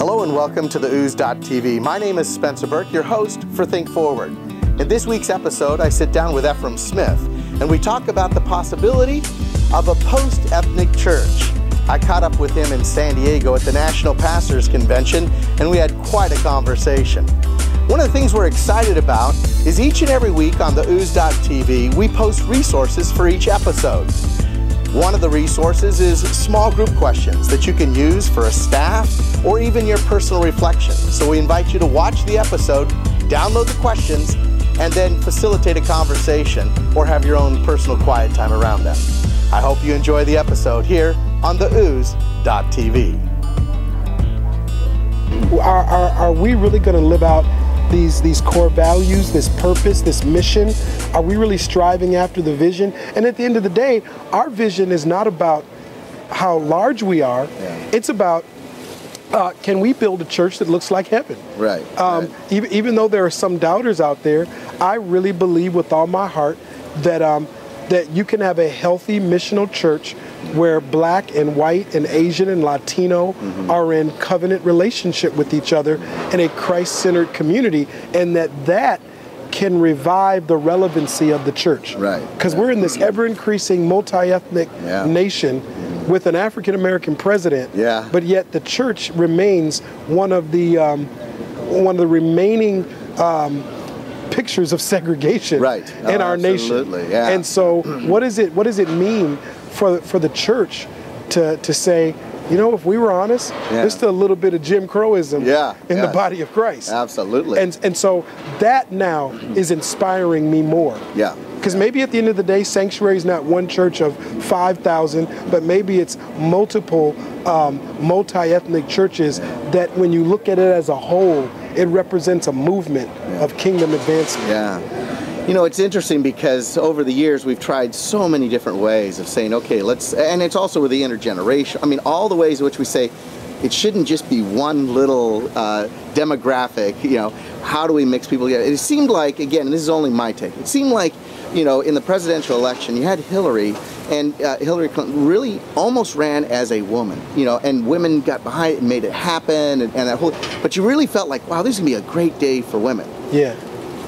Hello and welcome to the Ooze.tv. My name is Spencer Burke, your host for ThinkFWD. In this week's episode, I sit down with Efrem Smith, and we talk about the possibility of a post-ethnic church. I caught up with him in San Diego at the National Pastors Convention, and we had quite a conversation. One of the things we're excited about is each and every week on the Ooze.tv, we post resources for each episode. One of the resources is small group questions that you can use for a staff or even your personal reflection. So we invite you to watch the episode, download the questions, and then facilitate a conversation or have your own personal quiet time around them. I hope you enjoy the episode here on the Ooze.tv. Are we really going to live out these core values, this purpose, this mission? Are we really striving after the vision? And at the end of the day, our vision is not about how large we are. Yeah. It's about can we build a church that looks like heaven? Right. Even though there are some doubters out there, I really believe with all my heart that that you can have a healthy missional church where black and white and Asian and Latino are in covenant relationship with each other in a Christ-centered community, and that can revive the relevancy of the church. Right. Because we're in this ever-increasing multi-ethnic nation with an African-American president, but yet the church remains one of the remaining pictures of segregation in our nation. Yeah. And so what does it mean for the church to say, you know, if we were honest, there's still a little bit of Jim Crowism in the body of Christ. Absolutely. And so that now is inspiring me more. Yeah. Because maybe at the end of the day, Sanctuary is not one church of 5,000, but maybe it's multiple multi-ethnic churches that when you look at it as a whole, it represents a movement of kingdom advancement. Yeah. You know, it's interesting because over the years we've tried so many different ways of saying, okay, and it's also with the intergeneration. I mean, all the ways in which we say it shouldn't just be one little demographic, you know, how do we mix people together? It seemed like, again, and this is only my take, it seemed like, you know, in the presidential election, you had Hillary, and Hillary Clinton really almost ran as a woman, you know, and women got behind it and made it happen, and that whole, but you really felt like, wow, this is going to be a great day for women. Yeah.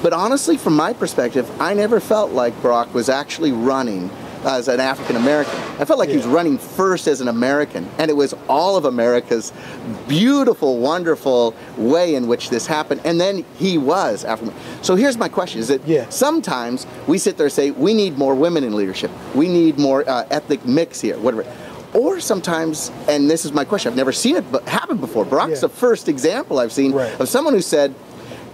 But honestly, from my perspective, I never felt like Barack was actually running as an African American. I felt like he was running first as an American, and it was all of America's beautiful, wonderful way in which this happened, and then he was African. So here's my question, is that sometimes we sit there and say, we need more women in leadership, we need more ethnic mix here, whatever. Or sometimes, and this is my question, I've never seen it happen before, Barack's the first example I've seen of someone who said,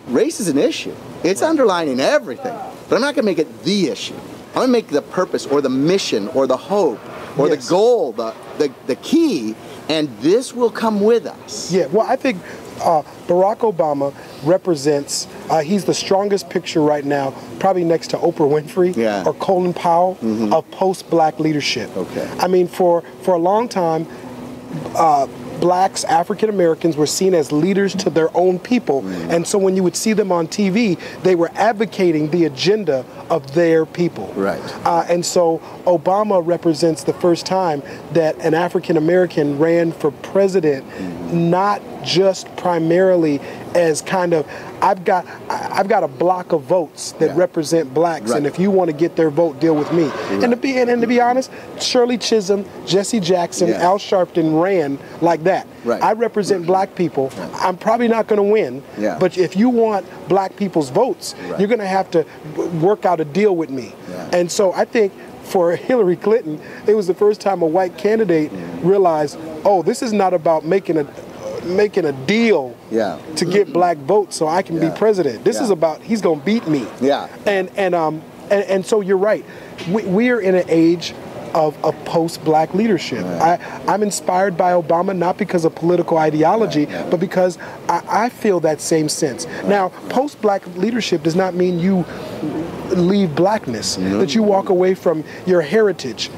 race is an issue. It's underlining everything, but I'm not going to make it the issue. I'm going to make the purpose or the mission or the hope or the goal, the key, and this will come with us. Yeah, well, I think Barack Obama represents, he's the strongest picture right now, probably next to Oprah Winfrey or Colin Powell, of post-black leadership. Okay. I mean, for a long time, blacks, African Americans were seen as leaders to their own people. And so when you would see them on TV, they were advocating the agenda of their people. Right. And so Obama represents the first time that an African American ran for president, not just primarily as kind of, I've got a block of votes that represent blacks, and if you want to get their vote, deal with me. And to be honest, Shirley Chisholm, Jesse Jackson, Al Sharpton ran like that. I represent black people. I'm probably not going to win, but if you want black people's votes, you're going to have to work out a deal with me. And so I think for Hillary Clinton, it was the first time a white candidate realized, oh, this is not about making a deal to get black votes so I can be president. This is about he's going to beat me. And so you're right. We are in an age of post-black leadership. I'm inspired by Obama not because of political ideology, but because I feel that same sense. Now, post-black leadership does not mean you leave blackness, that you walk away from your heritage.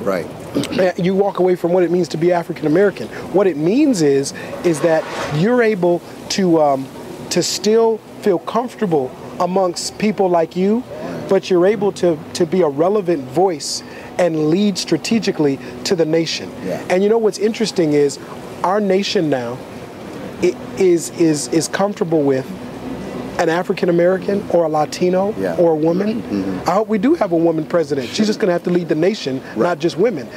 You walk away from what it means to be African American. What it means is that you're able to still feel comfortable amongst people like you, but you're able to be a relevant voice and lead strategically to the nation. And you know what's interesting is our nation now is comfortable with an African American or a Latino or a woman. I hope we do have a woman president. She's just going to have to lead the nation, not just women.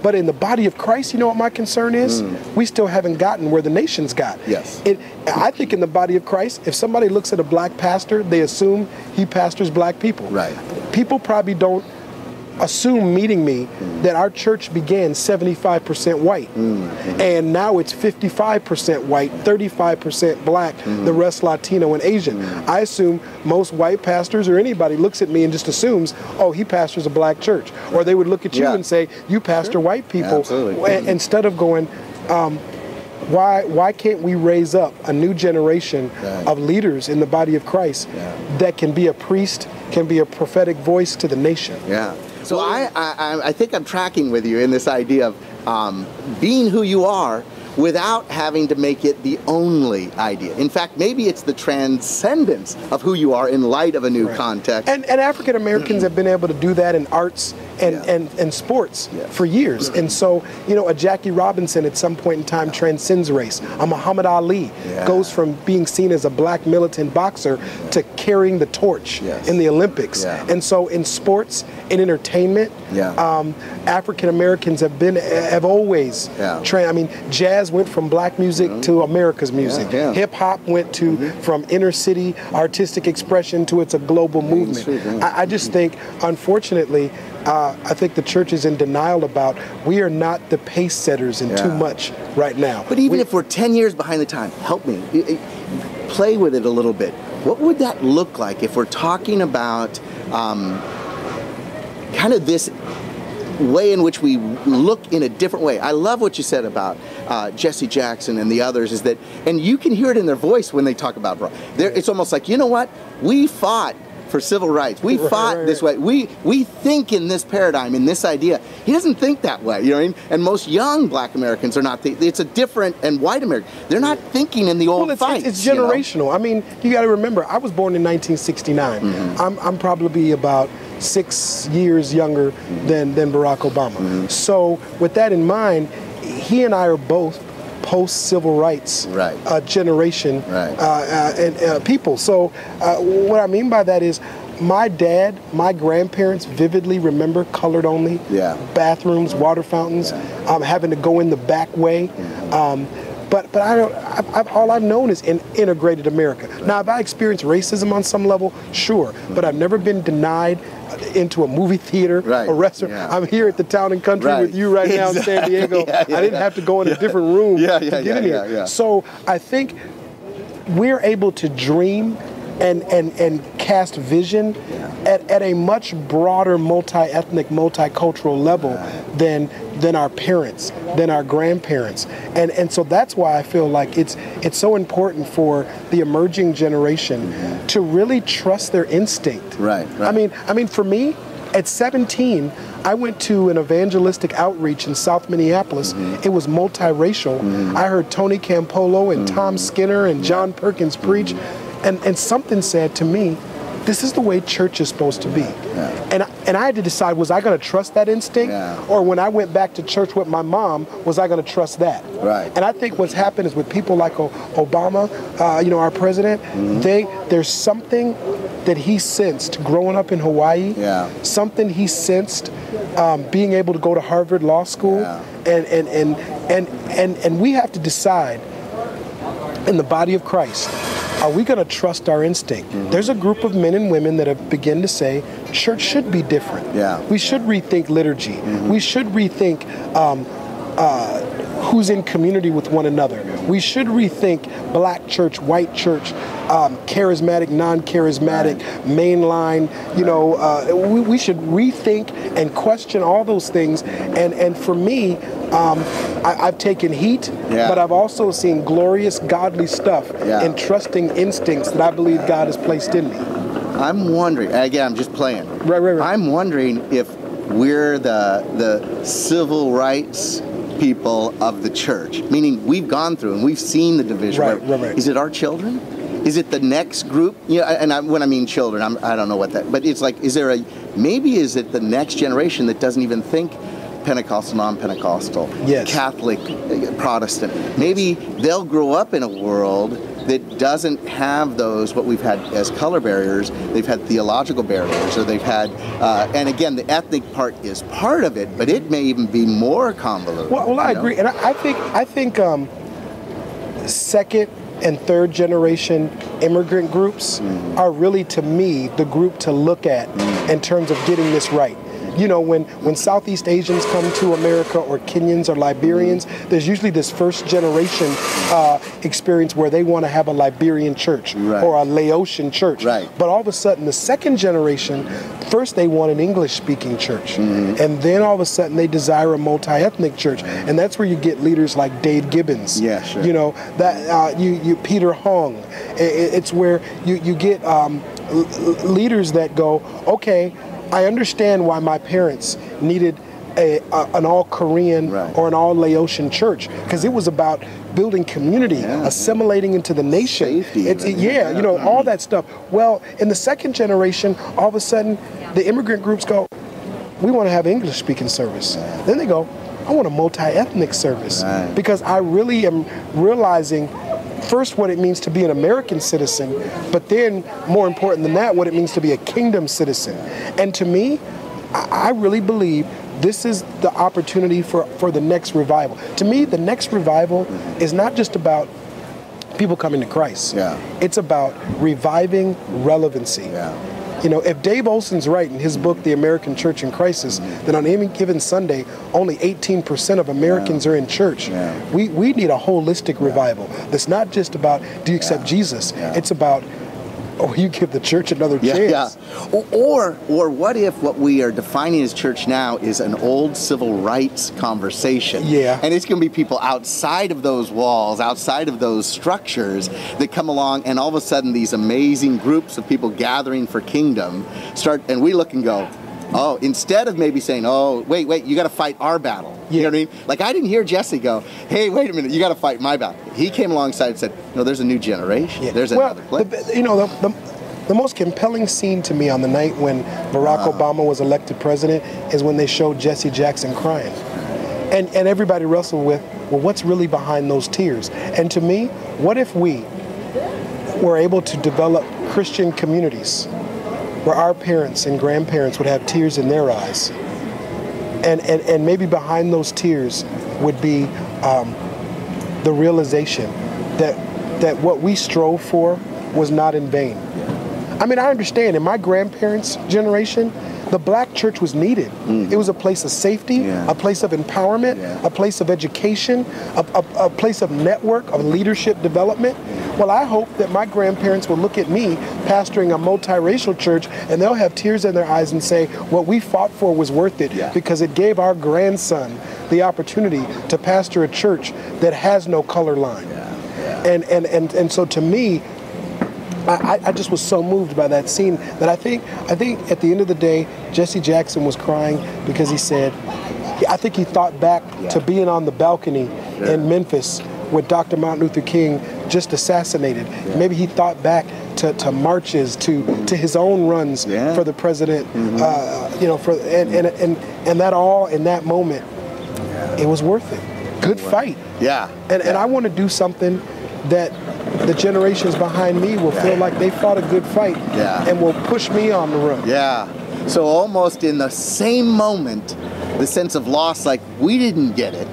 But in the body of Christ, you know what my concern is? We still haven't gotten where the nation's got. I think in the body of Christ, if somebody looks at a black pastor, they assume he pastors black people. People probably don't assume meeting me that our church began 75% white, and now it's 55% white, 35% black, the rest Latino and Asian. I assume most white pastors or anybody looks at me and just assumes, oh, he pastors a black church. Or they would look at you and say, you pastor white people. Instead of going, why can't we raise up a new generation of leaders in the body of Christ that can be a priest, can be a prophetic voice to the nation? So I think I'm tracking with you in this idea of being who you are without having to make it the only idea. In fact, maybe it's the transcendence of who you are in light of a new context. And African Americans have been able to do that in arts and sports for years. And so, you know, a Jackie Robinson at some point in time transcends race. A Muhammad Ali goes from being seen as a black militant boxer to carrying the torch in the Olympics. And so in sports, in entertainment, African Americans have always I mean, jazz went from black music to America's music. Hip hop went from inner city artistic expression to it's a global movement. I just think, unfortunately, I think the church is in denial about we are not the pace setters in too much right now. But even if we're 10 years behind the time, help me, play with it a little bit. What would that look like if we're talking about kind of this way in which we look in a different way? I love what you said about Jesse Jackson and the others, is that, and you can hear it in their voice when they talk about, it's almost like, you know what, we fought for civil rights. We fought this way. We think in this paradigm, in this idea. He doesn't think that way, you know what I mean? And most young black Americans are not. It's a different, and white American, they're not thinking in the old fights. It's generational. You know? I mean, you got to remember, I was born in 1969. I'm probably about 6 years younger than Barack Obama. So with that in mind, he and I are both post-civil rights generation and people. So what I mean by that is my dad, my grandparents vividly remember colored only bathrooms, water fountains, having to go in the back way. But all I've known is integrated America. Now, have I experienced racism on some level? Sure. But I've never been denied into a movie theater, a restaurant. I'm here at the Town and Country with you right now in San Diego. I didn't have to go in a different room to get in here. So I think we're able to dream and cast vision at a much broader multi-ethnic, multicultural level than our parents, than our grandparents. And so that's why I feel like it's so important for the emerging generation to really trust their instinct. I mean, for me, at 17, I went to an evangelistic outreach in South Minneapolis. It was multiracial. I heard Tony Campolo and Tom Skinner and John Perkins preach. And something said to me, this is the way church is supposed to be. And I had to decide, was I going to trust that instinct? Or when I went back to church with my mom, was I going to trust that? And I think what's happened is with people like Obama, you know, our president, there's something that he sensed growing up in Hawaii, something he sensed being able to go to Harvard Law School, and we have to decide in the body of Christ, are we going to trust our instinct? There's a group of men and women that have begun to say church should be different. We should rethink liturgy. We should rethink who's in community with one another. We should rethink black church, white church, charismatic, non-charismatic, mainline. You know, we should rethink and question all those things. And for me, I've taken heat, but I've also seen glorious, godly stuff and trusting instincts that I believe God has placed in me. I'm wondering, again, I'm just playing. I'm wondering if we're the civil rights people of the church, meaning we've gone through and we've seen the division. Is it our children? Is it the next group? And when I mean children, I don't know what that, but it's like, is it the next generation that doesn't even think Pentecostal, non-Pentecostal, yes. Catholic, Protestant. Maybe they'll grow up in a world that doesn't have those, what we've had as color barriers. They've had theological barriers, or they've had, and again, the ethnic part is part of it, but it may even be more convoluted. Well, I agree, and I think second and third generation immigrant groups are really, to me, the group to look at in terms of getting this right. You know, when Southeast Asians come to America, or Kenyans or Liberians, there's usually this first generation experience where they want to have a Liberian church, right, or a Laotian church. Right. But all of a sudden, the second generation, first they want an English-speaking church, and then all of a sudden they desire a multi-ethnic church, and that's where you get leaders like Dave Gibbons. Yeah, sure. You know that you Peter Hong. It's where you get leaders that go, okay, I understand why my parents needed an all-Korean, right, or an all-Laotian church, because it was about building community, assimilating into the nation. Safety, you know, all that stuff. Well, in the second generation, all of a sudden, the immigrant groups go, we want to have English-speaking service. Then they go, I want a multi-ethnic service, because I really am realizing first what it means to be an American citizen, but then more important than that, what it means to be a kingdom citizen. And to me, I really believe this is the opportunity for the next revival. To me, the next revival is not just about people coming to Christ. It's about reviving relevancy. You know, if Dave Olson's right in his book, The American Church in Crisis, then on any given Sunday, only 18% of Americans are in church. We need a holistic revival that's not just about, do you accept Jesus? It's about, oh, you give the church another chance. Or what if what we are defining as church now is an old civil rights conversation? And it's going to be people outside of those walls, outside of those structures, that come along, and all of a sudden these amazing groups of people gathering for kingdom start, and we look and go, oh, instead of maybe saying, oh, wait, you got to fight our battle. You know what I mean? Like, I didn't hear Jesse go, hey, wait a minute, you got to fight my battle. He came alongside and said, no, there's a new generation. There's another place. You know, the most compelling scene to me on the night when Barack Obama was elected president is when they showed Jesse Jackson crying. And everybody wrestled with, well, what's really behind those tears? And to me, what if we were able to develop Christian communities where our parents and grandparents would have tears in their eyes, and maybe behind those tears would be the realization that what we strove for was not in vain. I mean, I understand in my grandparents' generation, the black church was needed. It was a place of safety, a place of empowerment, a place of education, a place of network, of leadership development. Well, I hope that my grandparents will look at me pastoring a multiracial church, and they'll have tears in their eyes and say, what we fought for was worth it, because it gave our grandson the opportunity to pastor a church that has no color line. And so to me, I just was so moved by that scene that I think at the end of the day, Jesse Jackson was crying because he said, I think he thought back to being on the balcony in Memphis with Dr. Martin Luther King just assassinated. Maybe he thought back to marches, to his own runs for the president, you know, and that all in that moment, it was worth it. Good fight. And I want to do something that the generations behind me will feel like they fought a good fight and will push me on the run. So almost in the same moment, the sense of loss, like we didn't get it,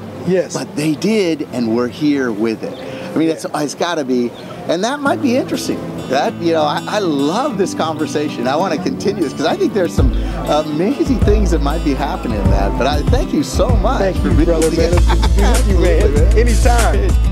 but they did, and we're here with it. I mean, it's got to be, and that might be interesting. That, you know, I love this conversation. I want to continue this because I think there's some amazing things that might be happening in that. But I thank you so much. Thank you, brother, man. It's good to be with you, man. Anytime.